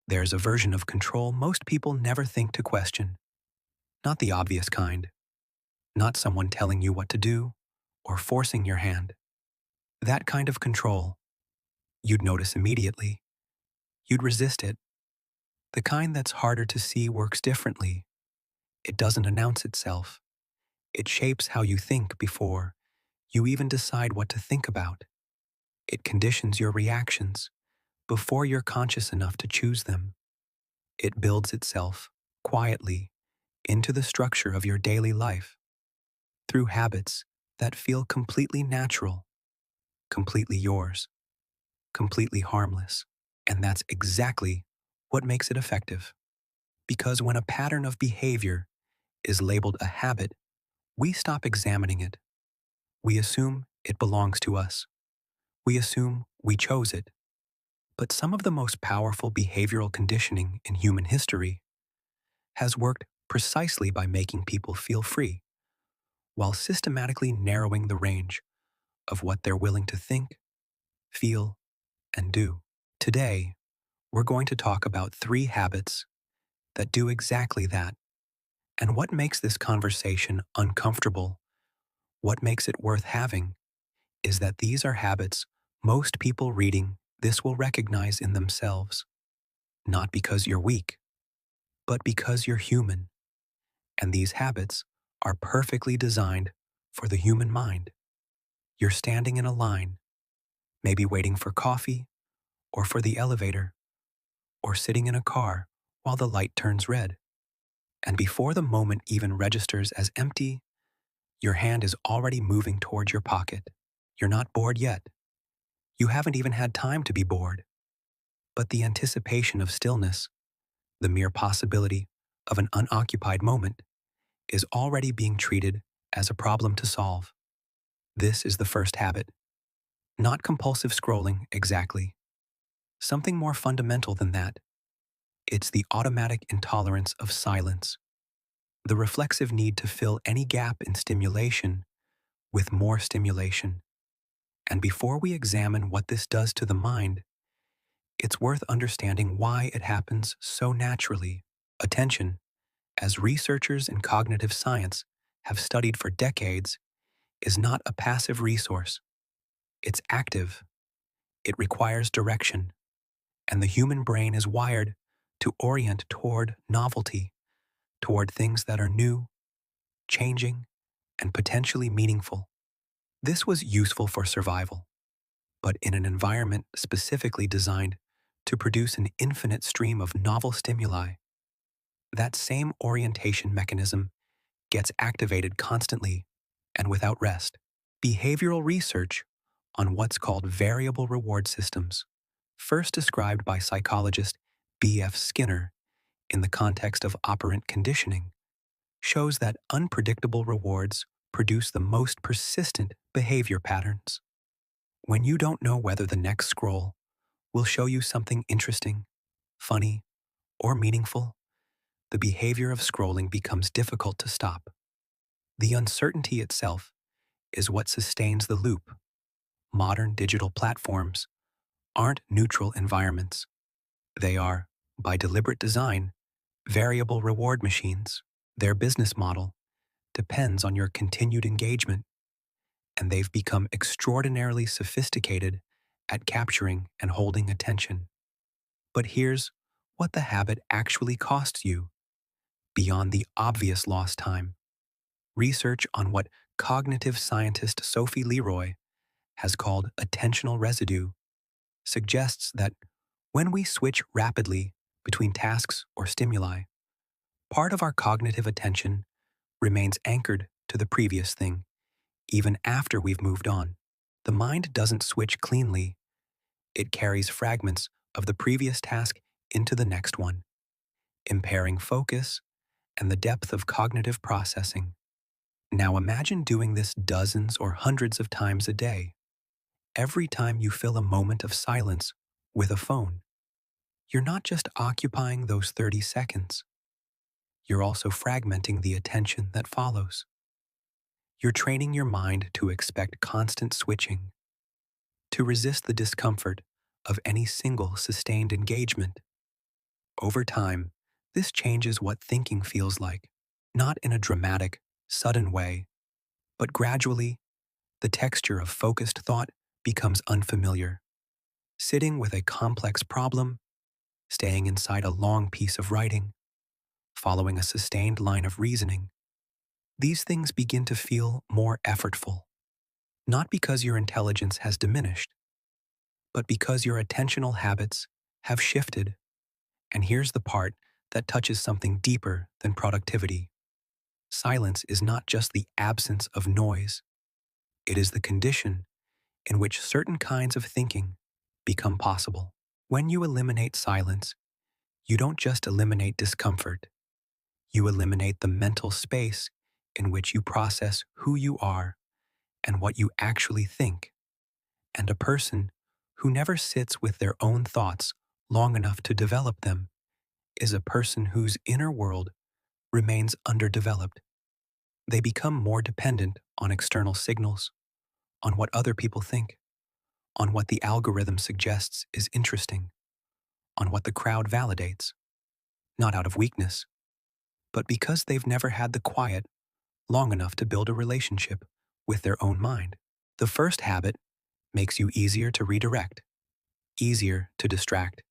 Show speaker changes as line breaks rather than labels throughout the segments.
There's a version of control most people never think to question. Not the obvious kind. Not someone telling you what to do or forcing your hand. That kind of control, you'd notice immediately. You'd resist it. The kind that's harder to see works differently. It doesn't announce itself. It shapes how you think before you even decide what to think about. It conditions your reactions before you're conscious enough to choose them. It builds itself, quietly, into the structure of your daily life through habits that feel completely natural, completely yours, completely harmless. And that's exactly what makes it effective. Because when a pattern of behavior is labeled a habit, we stop examining it. We assume it belongs to us. We assume we chose it. But some of the most powerful behavioral conditioning in human history has worked precisely by making people feel free, while systematically narrowing the range of what they're willing to think, feel, and do. Today, we're going to talk about 3 habits that do exactly that. And what makes this conversation uncomfortable, what makes it worth having, is that these are habits most people reading this will recognize in themselves, not because you're weak, but because you're human. And these habits are perfectly designed for the human mind. You're standing in a line, maybe waiting for coffee, or for the elevator, or sitting in a car while the light turns red. And before the moment even registers as empty, your hand is already moving towards your pocket. You're not bored yet. You haven't even had time to be bored. But the anticipation of stillness, the mere possibility of an unoccupied moment, is already being treated as a problem to solve. This is the first habit. Not compulsive scrolling, exactly. Something more fundamental than that. It's the automatic intolerance of silence, the reflexive need to fill any gap in stimulation with more stimulation. And before we examine what this does to the mind, it's worth understanding why it happens so naturally. Attention, as researchers in cognitive science have studied for decades, is not a passive resource. It's active. It requires direction. And the human brain is wired to orient toward novelty, toward things that are new, changing, and potentially meaningful. This was useful for survival, but in an environment specifically designed to produce an infinite stream of novel stimuli, that same orientation mechanism gets activated constantly and without rest. Behavioral research on what's called variable reward systems, first described by psychologist B.F. Skinner in the context of operant conditioning, shows that unpredictable rewards produce the most persistent behavior patterns. When you don't know whether the next scroll will show you something interesting, funny, or meaningful, the behavior of scrolling becomes difficult to stop. The uncertainty itself is what sustains the loop. Modern digital platforms aren't neutral environments. They are, by deliberate design, variable reward machines. Their business model depends on your continued engagement, and they've become extraordinarily sophisticated at capturing and holding attention. But here's what the habit actually costs you, beyond the obvious lost time. Research on what cognitive scientist Sophie Leroy has called attentional residue suggests that when we switch rapidly between tasks or stimuli, part of our cognitive attention remains anchored to the previous thing, even after we've moved on. The mind doesn't switch cleanly. It carries fragments of the previous task into the next one, impairing focus and the depth of cognitive processing. Now imagine doing this dozens or hundreds of times a day. Every time you fill a moment of silence with a phone, you're not just occupying those 30 seconds. You're also fragmenting the attention that follows. You're training your mind to expect constant switching, to resist the discomfort of any single sustained engagement. Over time, this changes what thinking feels like, not in a dramatic, sudden way, but gradually, the texture of focused thought becomes unfamiliar. Sitting with a complex problem, staying inside a long piece of writing, following a sustained line of reasoning, these things begin to feel more effortful, not because your intelligence has diminished, but because your attentional habits have shifted. And here's the part that touches something deeper than productivity. Silence is not just the absence of noise, it is the condition in which certain kinds of thinking become possible. When you eliminate silence, you don't just eliminate discomfort, you eliminate the mental space in which you process who you are and what you actually think. And a person who never sits with their own thoughts long enough to develop them is a person whose inner world remains underdeveloped. They become more dependent on external signals, on what other people think, on what the algorithm suggests is interesting, on what the crowd validates, not out of weakness, but because they've never had the quiet long enough to build a relationship with their own mind. The first habit makes you easier to redirect, easier to distract,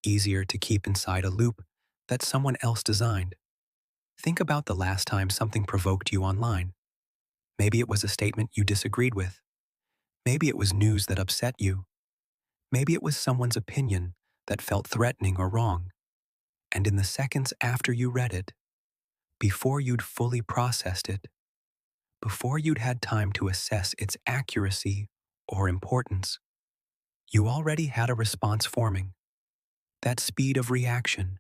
easier to keep inside a loop that someone else designed. Think about the last time something provoked you online. Maybe it was a statement you disagreed with. Maybe it was news that upset you. Maybe it was someone's opinion that felt threatening or wrong. And in the seconds after you read it, before you'd fully processed it, before you'd had time to assess its accuracy or importance, you already had a response forming. That speed of reaction,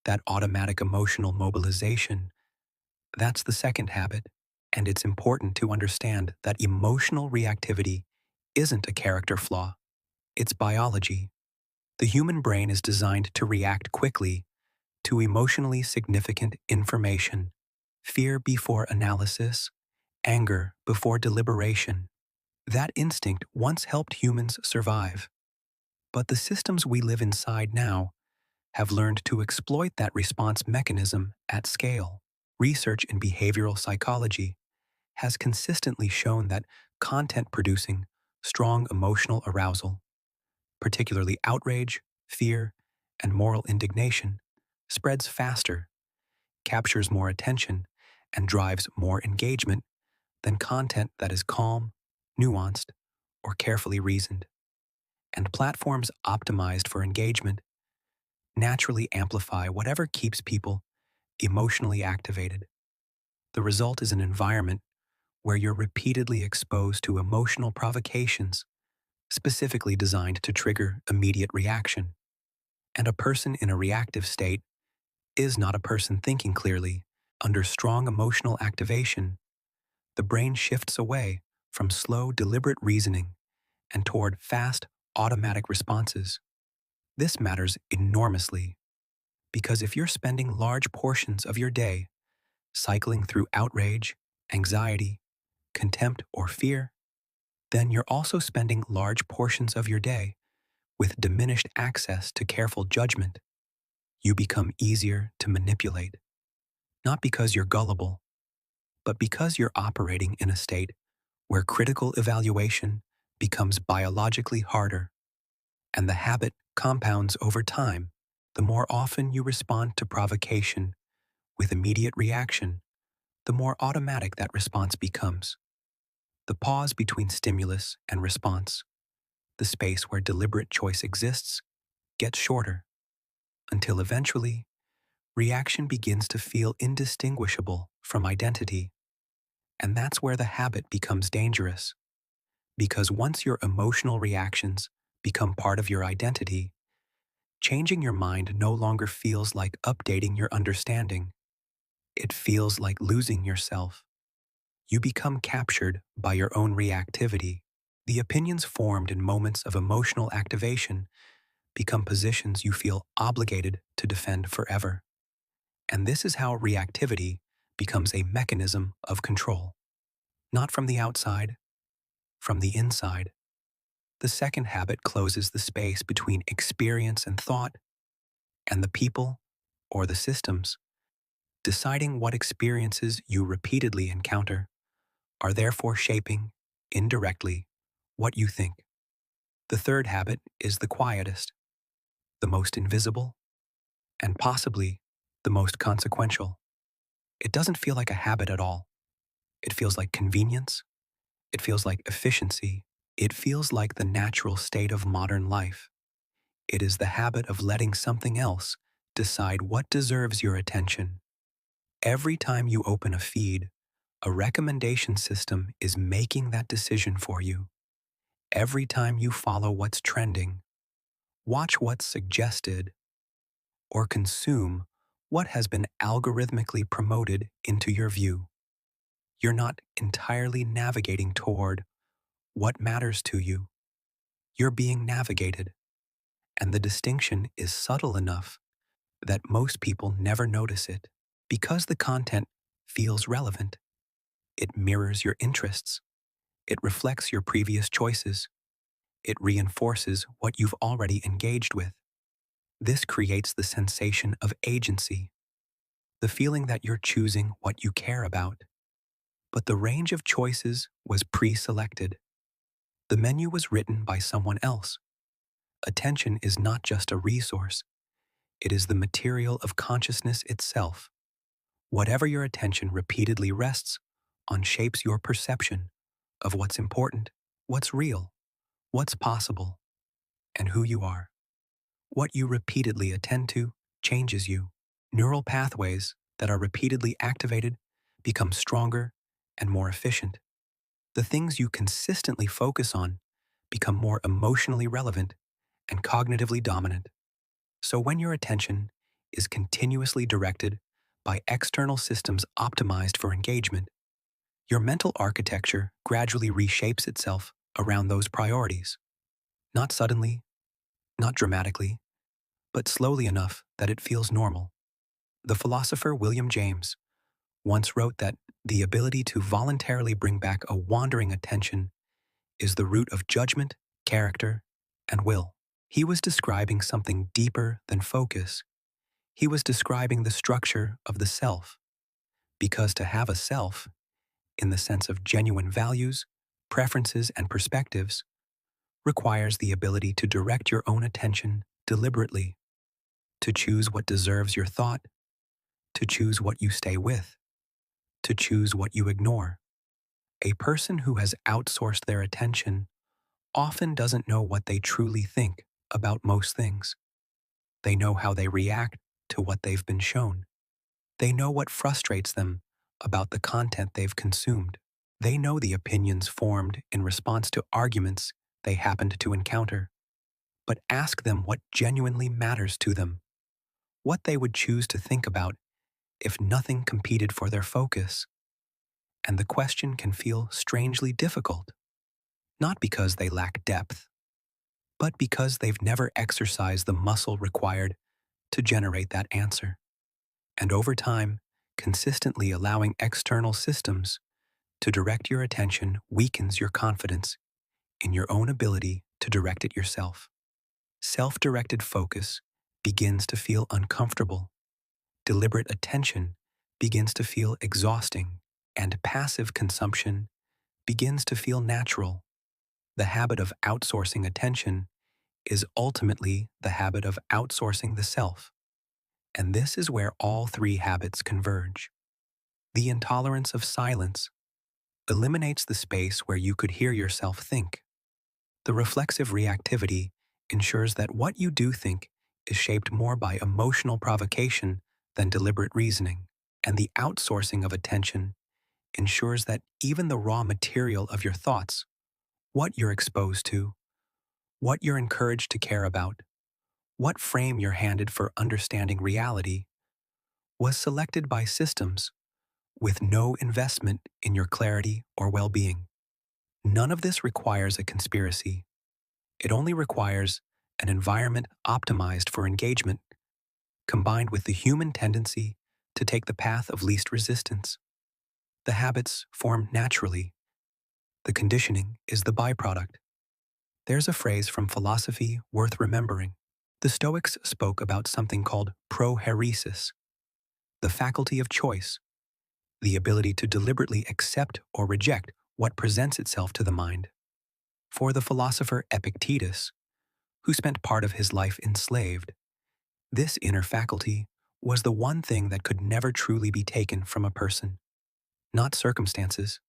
that automatic emotional mobilization, that's the second habit. And it's important to understand that emotional reactivity isn't a character flaw, it's biology. The human brain is designed to react quickly to emotionally significant information, fear before analysis, anger before deliberation. That instinct once helped humans survive. But the systems we live inside now have learned to exploit that response mechanism at scale. Research in behavioral psychology has consistently shown that content producing strong emotional arousal, particularly outrage, fear, and moral indignation, spreads faster, captures more attention, and drives more engagement than content that is calm, nuanced, or carefully reasoned. And platforms optimized for engagement naturally amplify whatever keeps people emotionally activated. The result is an environment where you're repeatedly exposed to emotional provocations specifically designed to trigger immediate reaction. And a person in a reactive state is not a person thinking clearly. Under strong emotional activation, the brain shifts away from slow, deliberate reasoning and toward fast, automatic responses. This matters enormously because if you're spending large portions of your day cycling through outrage, anxiety, contempt, or fear, then you're also spending large portions of your day with diminished access to careful judgment. You become easier to manipulate, not because you're gullible, but because you're operating in a state where critical evaluation becomes biologically harder, and the habit compounds over time. The more often you respond to provocation with immediate reaction, the more automatic that response becomes. The pause between stimulus and response, the space where deliberate choice exists, gets shorter, until eventually, reaction begins to feel indistinguishable from identity. And that's where the habit becomes dangerous. Because once your emotional reactions become part of your identity, changing your mind no longer feels like updating your understanding. It feels like losing yourself. You become captured by your own reactivity. The opinions formed in moments of emotional activation become positions you feel obligated to defend forever. And this is how reactivity becomes a mechanism of control. Not from the outside, from the inside. The second habit closes the space between experience and thought, and the people, or the systems, deciding what experiences you repeatedly encounter, are therefore shaping, indirectly, what you think. The third habit is the quietest, the most invisible, and possibly the most consequential. It doesn't feel like a habit at all. It feels like convenience. It feels like efficiency. It feels like the natural state of modern life. It is the habit of letting something else decide what deserves your attention. Every time you open a feed, a recommendation system is making that decision for you. Every time you follow what's trending, watch what's suggested, or consume what has been algorithmically promoted into your view, you're not entirely navigating toward what matters to you. You're being navigated, and the distinction is subtle enough that most people never notice it. Because the content feels relevant, it mirrors your interests, it reflects your previous choices, it reinforces what you've already engaged with. This creates the sensation of agency, the feeling that you're choosing what you care about. But the range of choices was pre-selected. The menu was written by someone else. Attention is not just a resource, it is the material of consciousness itself. Whatever your attention repeatedly rests on shapes your perception of what's important, what's real, what's possible, and who you are. What you repeatedly attend to changes you. Neural pathways that are repeatedly activated become stronger and more efficient. The things you consistently focus on become more emotionally relevant and cognitively dominant. So when your attention is continuously directed by external systems optimized for engagement, your mental architecture gradually reshapes itself around those priorities. Not suddenly, not dramatically, but slowly enough that it feels normal. The philosopher William James once wrote that the ability to voluntarily bring back a wandering attention is the root of judgment, character, and will. He was describing something deeper than focus. He was describing the structure of the self, because to have a self, in the sense of genuine values, preferences, and perspectives, requires the ability to direct your own attention deliberately, to choose what deserves your thought, to choose what you stay with, to choose what you ignore. A person who has outsourced their attention often doesn't know what they truly think about most things. They know how they react to what they've been shown. They know what frustrates them about the content they've consumed. They know the opinions formed in response to arguments they happened to encounter. But ask them what genuinely matters to them, what they would choose to think about if nothing competed for their focus. And the question can feel strangely difficult, not because they lack depth, but because they've never exercised the muscle required to generate that answer. And over time, consistently allowing external systems to direct your attention weakens your confidence in your own ability to direct it yourself. Self-directed focus begins to feel uncomfortable. Deliberate attention begins to feel exhausting, and passive consumption begins to feel natural. The habit of outsourcing attention is ultimately the habit of outsourcing the self. And this is where all three habits converge. The intolerance of silence eliminates the space where you could hear yourself think. The reflexive reactivity ensures that what you do think is shaped more by emotional provocation than deliberate reasoning. And the outsourcing of attention ensures that even the raw material of your thoughts, what you're exposed to, what you're encouraged to care about, what frame you're handed for understanding reality, was selected by systems with no investment in your clarity or well-being. None of this requires a conspiracy. It only requires an environment optimized for engagement, combined with the human tendency to take the path of least resistance. The habits form naturally. The conditioning is the byproduct. There's a phrase from philosophy worth remembering. The Stoics spoke about something called proheresis, the faculty of choice, the ability to deliberately accept or reject what presents itself to the mind. For the philosopher Epictetus, who spent part of his life enslaved, this inner faculty was the one thing that could never truly be taken from a person. Not circumstances,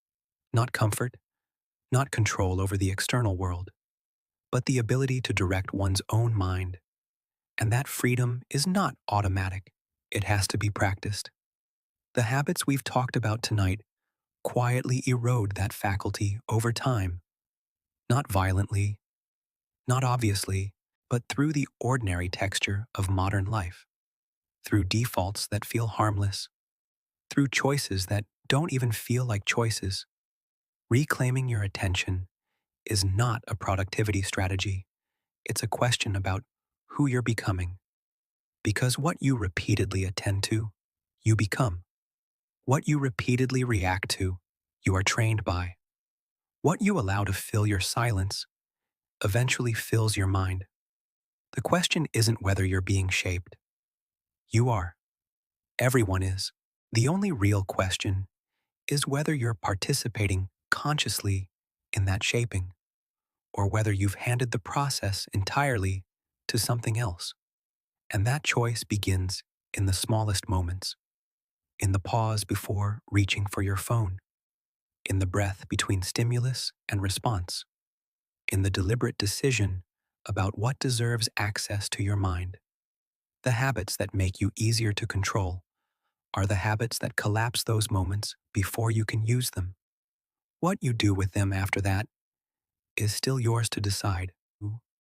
not comfort, not control over the external world, but the ability to direct one's own mind. And that freedom is not automatic. It has to be practiced. The habits we've talked about tonight quietly erode that faculty over time, not violently, not obviously, but through the ordinary texture of modern life, through defaults that feel harmless, through choices that don't even feel like choices. Reclaiming your attention is not a productivity strategy. It's a question about who you're becoming. Because what you repeatedly attend to, you become. What you repeatedly react to, you are trained by. What you allow to fill your silence eventually fills your mind. The question isn't whether you're being shaped. You are. Everyone is. The only real question is whether you're participating consciously in that shaping, or whether you've handed the process entirely to something else. And that choice begins in the smallest moments, in the pause before reaching for your phone, in the breath between stimulus and response, in the deliberate decision about what deserves access to your mind. The habits that make you easier to control are the habits that collapse those moments before you can use them. What you do with them after that is still yours to decide.